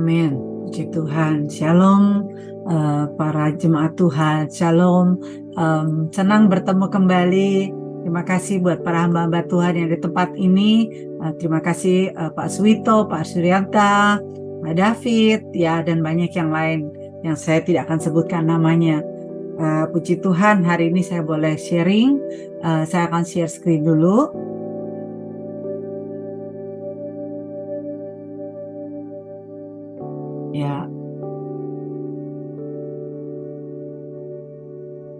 Amin. Puji Tuhan. Shalom para jemaat Tuhan. Shalom. Senang bertemu kembali. Terima kasih buat para hamba-hamba Tuhan yang di tempat ini. Terima kasih Pak Suwito, Pak Suryanta, Pak David, ya, dan banyak yang lain yang saya tidak akan sebutkan namanya. Puji Tuhan, hari ini saya boleh sharing. Saya akan share screen dulu. Ya.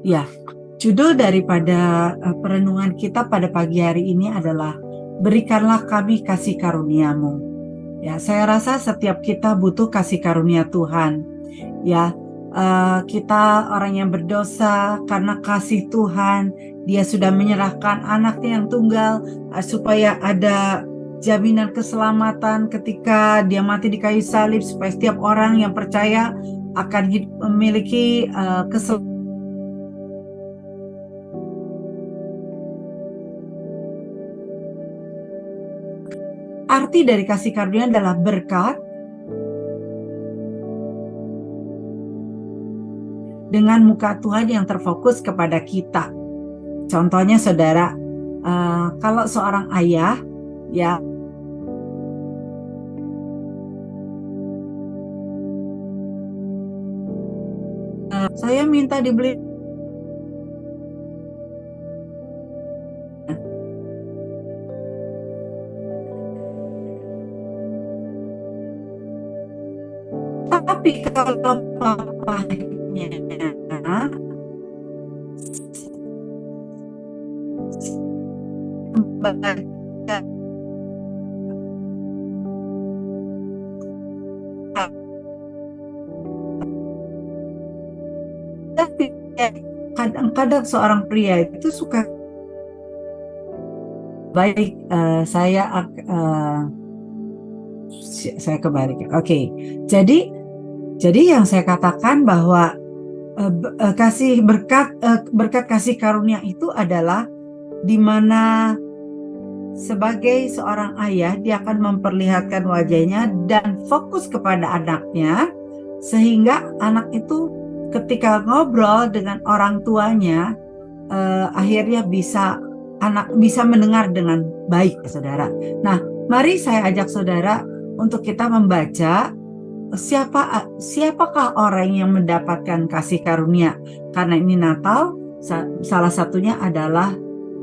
Ya, judul daripada perenungan kita pada pagi hari ini adalah Berikanlah kami kasih karunia-Mu. Ya, saya rasa setiap kita butuh kasih karunia Tuhan. Ya, kita orang yang berdosa, karena kasih Tuhan, Dia sudah menyerahkan anaknya yang tunggal supaya ada jaminan keselamatan ketika Dia mati di kayu salib, supaya setiap orang yang percaya akan memiliki keselamatan. Arti dari kasih karunia adalah berkat dengan muka Tuhan yang terfokus kepada kita. Contohnya saudara, kalau seorang ayah, ya, saya minta dibeli tapi kalau papanya tapi kadang-kadang seorang pria itu suka baik. Saya kembali. Oke. Jadi yang saya katakan bahwa kasih berkat kasih karunia itu adalah di mana sebagai seorang ayah dia akan memperlihatkan wajahnya dan fokus kepada anaknya, sehingga anak itu ketika ngobrol dengan orang tuanya akhirnya anak bisa mendengar dengan baik, saudara. Nah, mari saya ajak saudara untuk kita membaca siapakah orang yang mendapatkan kasih karunia. Karena ini Natal, salah satunya adalah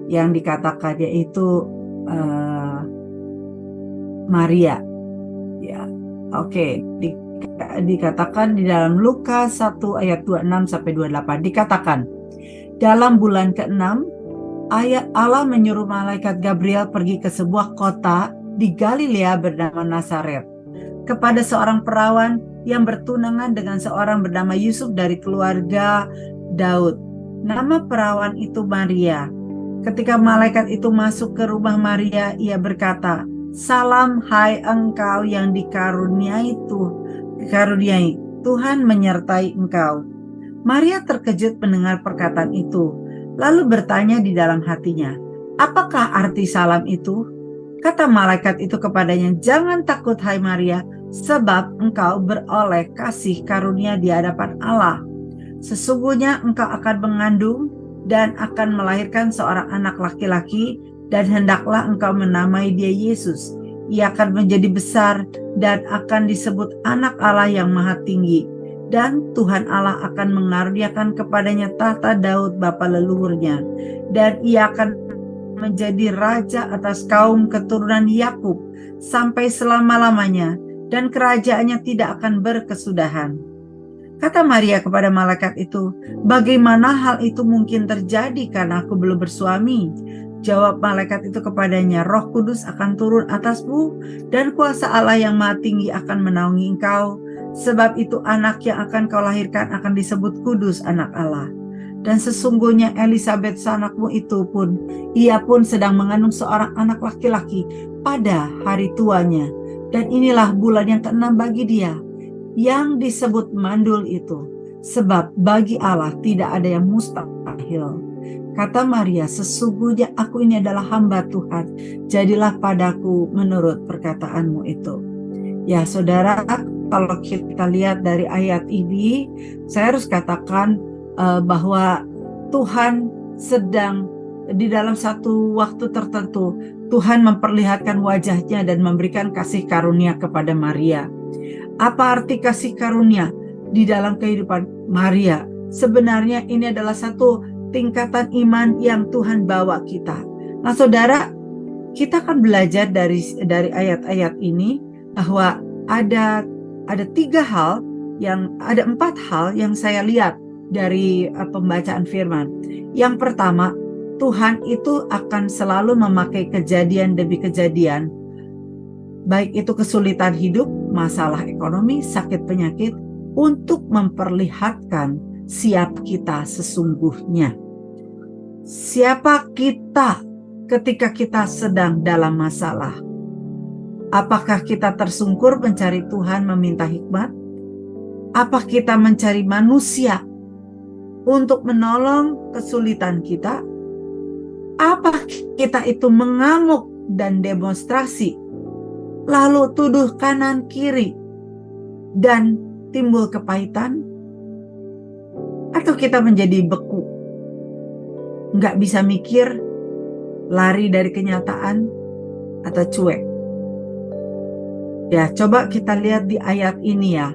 yang dikatakan yaitu Maria. Ya, oke. Dikatakan di dalam Lukas 1 ayat 26 sampai 28 dikatakan, dalam bulan ke-6 Allah menyuruh malaikat Gabriel pergi ke sebuah kota di Galilea bernama Nazaret, kepada seorang perawan yang bertunangan dengan seorang bernama Yusuf dari keluarga Daud. Nama perawan itu Maria. Ketika malaikat itu masuk ke rumah Maria, ia berkata, "Salam, hai engkau yang dikaruniai, Tuhan menyertai engkau." Maria terkejut mendengar perkataan itu, lalu bertanya di dalam hatinya, "Apakah arti salam itu?" Kata malaikat itu kepadanya, "Jangan takut, hai Maria, sebab engkau beroleh kasih karunia di hadapan Allah. Sesungguhnya engkau akan mengandung dan akan melahirkan seorang anak laki-laki, dan hendaklah engkau menamai dia Yesus. Ia akan menjadi besar dan akan disebut Anak Allah yang Maha Tinggi. Dan Tuhan Allah akan mengaruniakan kepadanya tahta Daud bapa leluhurnya, dan ia akan menjadi raja atas kaum keturunan Yakub sampai selama-lamanya, dan kerajaannya tidak akan berkesudahan." Kata Maria kepada malaikat itu, "Bagaimana hal itu mungkin terjadi karena aku belum bersuami?" Jawab malaikat itu kepadanya, "Roh Kudus akan turun atasmu, dan kuasa Allah yang Maha Tinggi akan menaungi engkau. Sebab itu anak yang akan kau lahirkan akan disebut kudus, Anak Allah. Dan sesungguhnya Elisabet sanakmu itu pun, ia pun sedang mengandung seorang anak laki-laki pada hari tuanya. Dan inilah bulan yang ke-6 bagi dia, yang disebut mandul itu. Sebab bagi Allah tidak ada yang mustahil." Kata Maria, "Sesungguhnya aku ini adalah hamba Tuhan. Jadilah padaku menurut perkataanmu itu." Ya saudara, kalau kita lihat dari ayat ini, saya harus katakan bahwa Tuhan sedang di dalam satu waktu tertentu, Tuhan memperlihatkan wajahnya dan memberikan kasih karunia kepada Maria. Apa arti kasih karunia di dalam kehidupan Maria? Sebenarnya ini adalah satu tingkatan iman yang Tuhan bawa kita. Nah, saudara, kita akan belajar dari ayat-ayat ini bahwa ada 4 hal yang saya lihat dari pembacaan firman. Yang pertama, Tuhan itu akan selalu memakai kejadian demi kejadian, baik itu kesulitan hidup, masalah ekonomi, sakit penyakit, untuk memperlihatkan siapa kita sesungguhnya. Siapa kita ketika kita sedang dalam masalah? Apakah kita tersungkur mencari Tuhan meminta hikmat? Apa kita mencari manusia untuk menolong kesulitan kita? Apa kita itu mengamuk dan demonstrasi, lalu tuduh kanan kiri dan timbul kepahitan? Atau kita menjadi beku, nggak bisa mikir, lari dari kenyataan, atau cuek? Ya, coba kita lihat di ayat ini ya,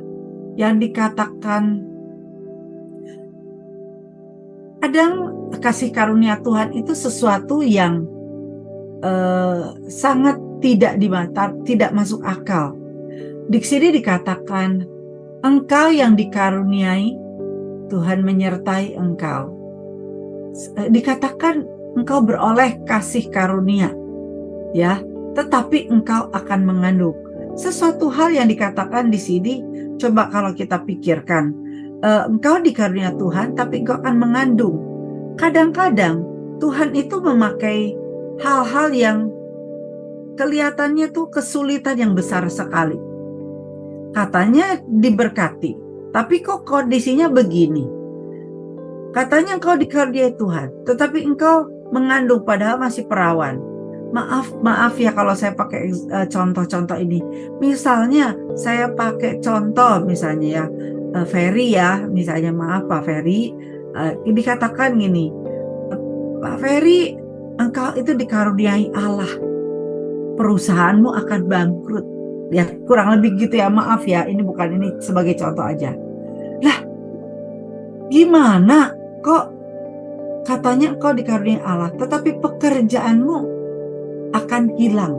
yang dikatakan kadang kasih karunia Tuhan itu sesuatu yang sangat tidak masuk akal. Di sini dikatakan, engkau yang dikaruniai, Tuhan menyertai engkau. Dikatakan engkau beroleh kasih karunia, ya, tetapi engkau akan mengandung. Sesuatu hal yang dikatakan di sini, coba kalau kita pikirkan, engkau dikarunia Tuhan, tapi engkau akan mengandung. Kadang-kadang Tuhan itu memakai hal-hal yang kelihatannya tuh kesulitan yang besar sekali. Katanya diberkati, tapi kok kondisinya begini. Katanya engkau dikaruniai Tuhan, tetapi engkau mengandung padahal masih perawan. Maaf ya kalau saya pakai contoh-contoh ini. Misalnya saya pakai contoh misalnya ya, Ferry ya, misalnya maaf Pak Ferry, dikatakan gini, Pak Ferry, engkau itu dikaruniai Allah, perusahaanmu akan bangkrut. Ya kurang lebih gitu ya, maaf ya, ini sebagai contoh aja. Lah, gimana kok katanya engkau dikaruniai Allah, tetapi pekerjaanmu akan hilang?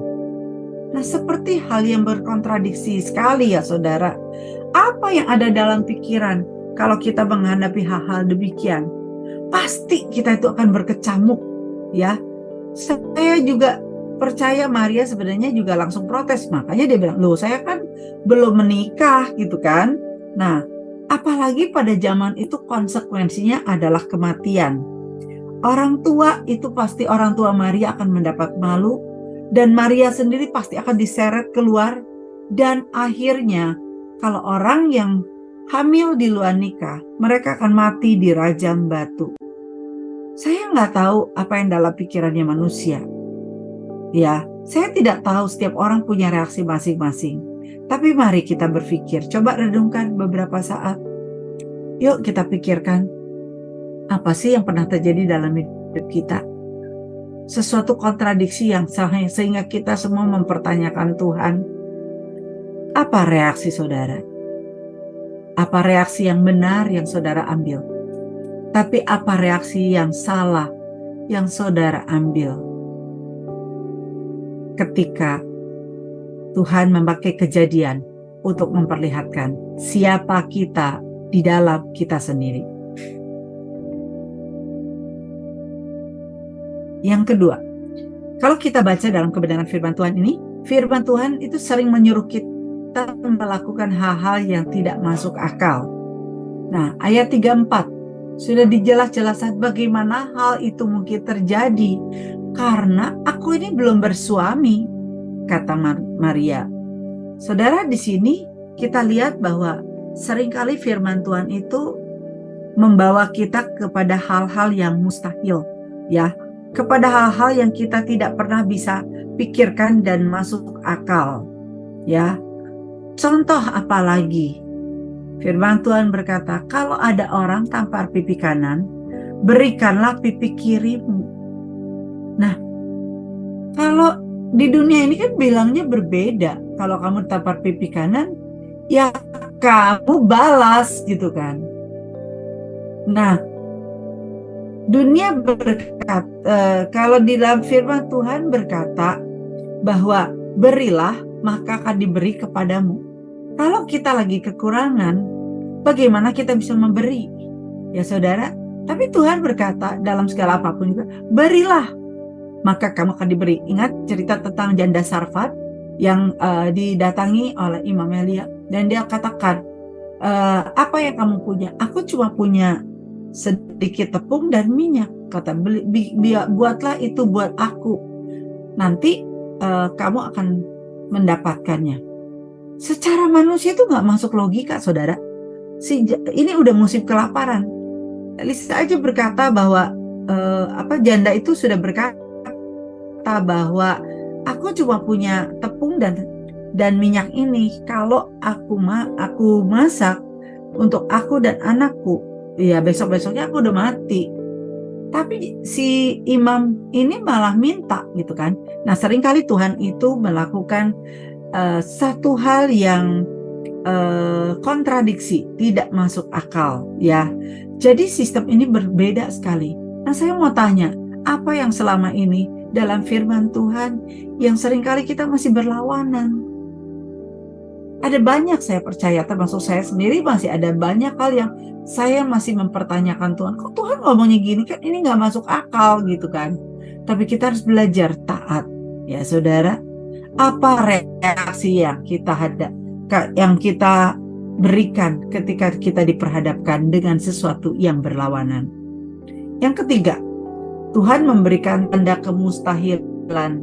Nah, seperti hal yang berkontradiksi sekali ya saudara. Apa yang ada dalam pikiran kalau kita menghadapi hal-hal demikian? Pasti kita itu akan berkecamuk, ya. Saya juga percaya Maria sebenarnya juga langsung protes. Makanya dia bilang, loh saya kan belum menikah gitu kan. Nah, apalagi pada zaman itu konsekuensinya adalah kematian. Orang tua itu pasti, orang tua Maria akan mendapat malu, dan Maria sendiri pasti akan diseret keluar, dan akhirnya kalau orang yang hamil di luar nikah, mereka akan mati dirajam batu. Saya nggak tahu apa yang dalam pikirannya manusia. Ya, saya tidak tahu, setiap orang punya reaksi masing-masing. Tapi mari kita berpikir, coba renungkan beberapa saat. Yuk kita pikirkan, apa sih yang pernah terjadi dalam hidup kita? Sesuatu kontradiksi yang sehingga kita semua mempertanyakan Tuhan. Apa reaksi saudara? Apa reaksi yang benar yang saudara ambil? Tapi apa reaksi yang salah yang saudara ambil ketika Tuhan memakai kejadian untuk memperlihatkan siapa kita di dalam kita sendiri? Yang kedua, kalau kita baca dalam kebenaran firman Tuhan ini, firman Tuhan itu sering menyuruh kita melakukan hal-hal yang tidak masuk akal. Nah, ayat 34 sudah dijelas-jelaskan bagaimana hal itu mungkin terjadi. Karena aku ini belum bersuami, kata Maria. Saudara, di sini kita lihat bahwa seringkali firman Tuhan itu membawa kita kepada hal-hal yang mustahil, ya, kepada hal-hal yang kita tidak pernah bisa pikirkan dan masuk akal, ya. Contoh apa lagi? Firman Tuhan berkata, kalau ada orang tampar pipi kanan, berikanlah pipi kirimu. Nah, kalau di dunia ini kan bilangnya berbeda. Kalau kamu tampar pipi kanan, ya kamu balas gitu kan. Nah, dunia kalau di dalam firman Tuhan berkata bahwa berilah maka akan diberi kepadamu. Kalau kita lagi kekurangan, bagaimana kita bisa memberi? Ya saudara, tapi Tuhan berkata dalam segala apapun juga, berilah maka kamu akan diberi. Ingat cerita tentang janda Sarfat yang didatangi oleh Imam Elia, dan dia katakan, apa yang kamu punya? Aku cuma punya sedikit tepung dan minyak. Kata, buatlah itu buat aku. Nanti kamu akan mendapatkannya. Secara manusia itu nggak masuk logika, saudara. Ini udah musim kelaparan. Elisa aja berkata bahwa janda itu sudah berkata bahwa aku cuma punya tepung dan minyak ini. Kalau aku masak untuk aku dan anakku, ya besok-besoknya aku udah mati. Tapi si imam ini malah minta gitu kan. Nah, seringkali Tuhan itu melakukan satu hal yang kontradiksi, tidak masuk akal ya. Jadi sistem ini berbeda sekali. Nah, saya mau tanya, apa yang selama ini dalam firman Tuhan yang seringkali kita masih berlawanan? Ada banyak, saya percaya, termasuk saya sendiri, masih ada banyak hal yang saya masih mempertanyakan Tuhan. Kok Tuhan ngomongnya gini? Kan ini nggak masuk akal gitu kan. Tapi kita harus belajar taat. Ya saudara, apa reaksi yang kita berikan ketika kita diperhadapkan dengan sesuatu yang berlawanan? Yang ketiga, Tuhan memberikan tanda kemustahilan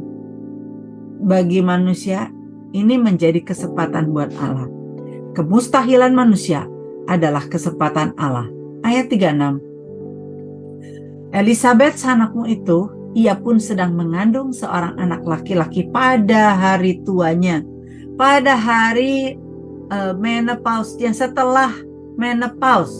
bagi manusia. Ini menjadi kesempatan buat Allah. Kemustahilan manusia adalah kesempatan Allah. Ayat 36. Elisabet sanakmu itu, ia pun sedang mengandung seorang anak laki-laki pada hari tuanya. Pada hari menopause, yang setelah menopause,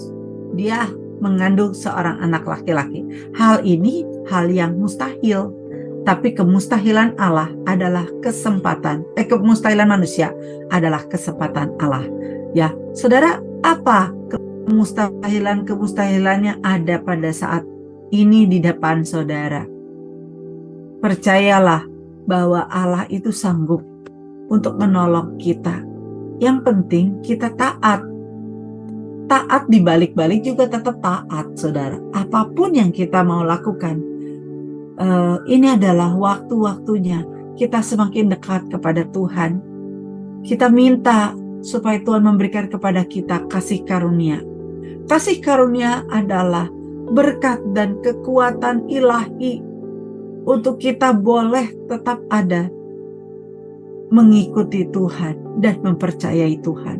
dia mengandung seorang anak laki-laki. Hal ini hal yang mustahil. Tapi kemustahilan Allah adalah kesempatan. Kemustahilan manusia adalah kesempatan Allah. Ya, saudara, apa kemustahilannya ada pada saat ini di depan saudara? Percayalah bahwa Allah itu sanggup untuk menolong kita. Yang penting kita taat. Taat dibalik-balik juga tetap taat, saudara. Apapun yang kita mau lakukan, ini adalah waktu-waktunya kita semakin dekat kepada Tuhan. Kita minta supaya Tuhan memberikan kepada kita kasih karunia. Kasih karunia adalah berkat dan kekuatan ilahi untuk kita boleh tetap ada, mengikuti Tuhan dan mempercayai Tuhan.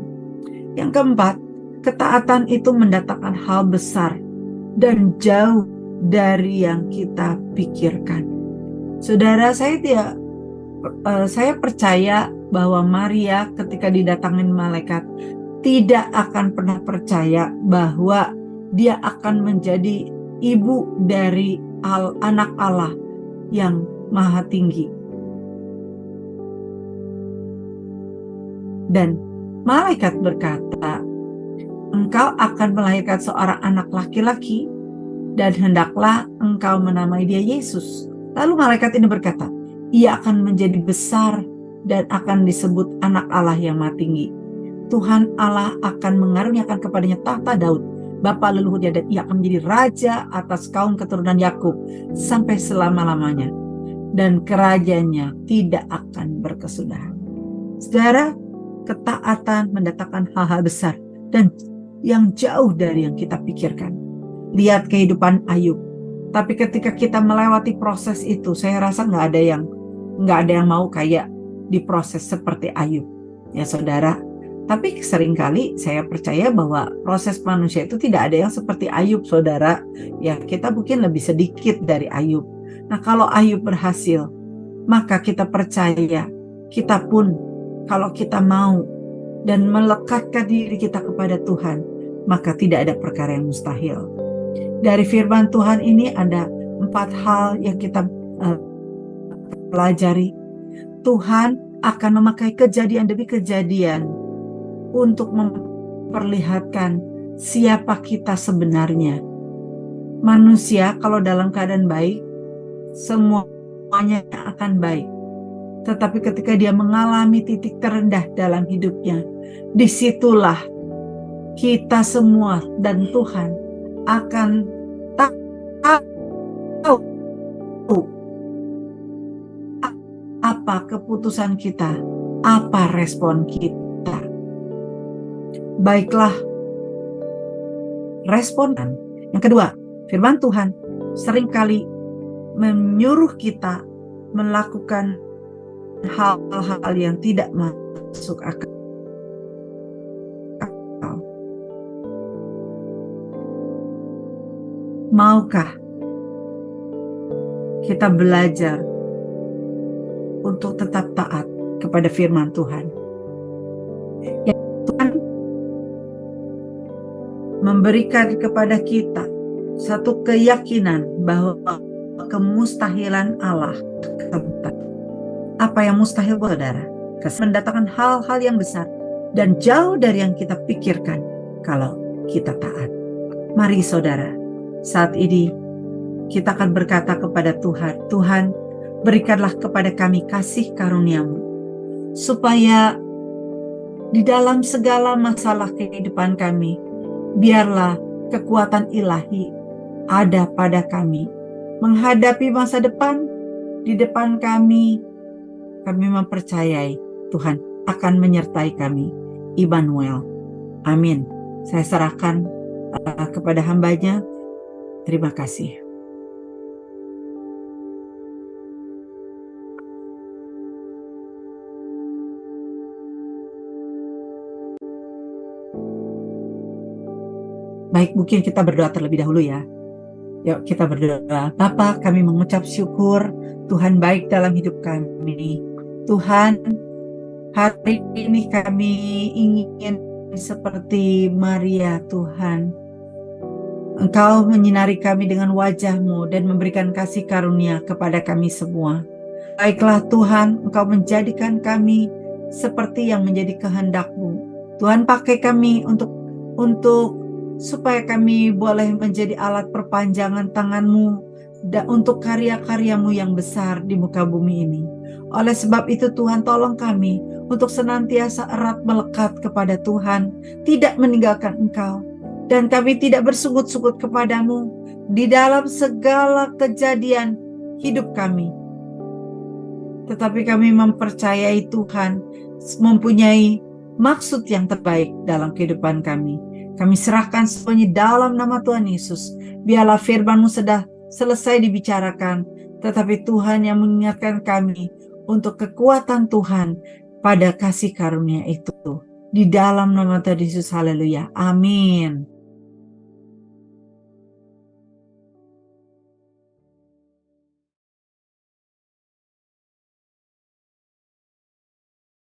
Yang keempat, ketaatan itu mendatangkan hal besar dan jauh dari yang kita pikirkan. Saudara, saya percaya bahwa Maria ketika didatangin malaikat tidak akan pernah percaya bahwa dia akan menjadi ibu dari anak Allah yang maha tinggi. Dan malaikat berkata, engkau akan melahirkan seorang anak laki-laki dan hendaklah engkau menamai dia Yesus. Lalu malaikat ini berkata, ia akan menjadi besar dan akan disebut anak Allah yang maha tinggi. Tuhan Allah akan mengaruniakan kepadanya tahta Daud, bapa leluhurnya, dan ia akan menjadi raja atas kaum keturunan Yakub sampai selama-lamanya. Dan kerajaannya tidak akan berkesudahan. Saudara, ketaatan mendatangkan hal-hal besar dan yang jauh dari yang kita pikirkan. Lihat kehidupan Ayub. Tapi ketika kita melewati proses itu, saya rasa nggak ada yang mau kayak diproses seperti Ayub, ya saudara. Tapi seringkali saya percaya bahwa proses manusia itu tidak ada yang seperti Ayub, saudara. Ya, kita mungkin lebih sedikit dari Ayub. Nah, kalau Ayub berhasil, maka kita percaya kita pun, kalau kita mau dan melekatkan diri kita kepada Tuhan, maka tidak ada perkara yang mustahil. Dari firman Tuhan ini ada 4 hal yang kita pelajari. Tuhan akan memakai kejadian demi kejadian untuk memperlihatkan siapa kita sebenarnya. Manusia kalau dalam keadaan baik, semuanya akan baik. Tetapi ketika dia mengalami titik terendah dalam hidupnya, disitulah kita semua dan Tuhan akan tahu apa keputusan kita, apa respon kita. Baiklah, respon. Yang kedua, firman Tuhan seringkali menyuruh kita melakukan hal-hal yang tidak masuk akal. Maukah kita belajar untuk tetap taat kepada firman Tuhan? Ya, Tuhan memberikan kepada kita satu keyakinan bahwa kemustahilan Allah. Apa yang mustahil, saudara? Mendatangkan hal-hal yang besar dan jauh dari yang kita pikirkan kalau kita taat. Mari saudara, saat ini kita akan berkata kepada Tuhan, Tuhan, berikanlah kepada kami kasih karunia-Mu, supaya di dalam segala masalah kehidupan kami, biarlah kekuatan ilahi ada pada kami. Menghadapi masa depan, di depan kami mempercayai Tuhan akan menyertai kami. Immanuel. Amin. Saya serahkan kepada hamba-Nya. Terima kasih. Baik, mungkin kita berdoa terlebih dahulu ya. Yuk kita berdoa. Bapa, kami mengucap syukur Tuhan baik dalam hidup kami. Tuhan, hari ini kami ingin seperti Maria, Tuhan. Engkau menyinari kami dengan wajah-Mu dan memberikan kasih karunia kepada kami semua. Baiklah Tuhan, Engkau menjadikan kami seperti yang menjadi kehendak-Mu. Tuhan, pakai kami untuk supaya kami boleh menjadi alat perpanjangan tangan-Mu dan untuk karya-karya-Mu yang besar di muka bumi ini. Oleh sebab itu Tuhan, tolong kami untuk senantiasa erat melekat kepada Tuhan, tidak meninggalkan Engkau, dan kami tidak bersungut-sungut kepadamu di dalam segala kejadian hidup kami. Tetapi kami mempercayai Tuhan mempunyai maksud yang terbaik dalam kehidupan kami. Kami serahkan semuanya dalam nama Tuhan Yesus. Biarlah firman-Mu sudah selesai dibicarakan, tetapi Tuhan yang mengingatkan kami untuk kekuatan Tuhan pada kasih karunia itu. Di dalam nama Tuhan Yesus, haleluya. Amin.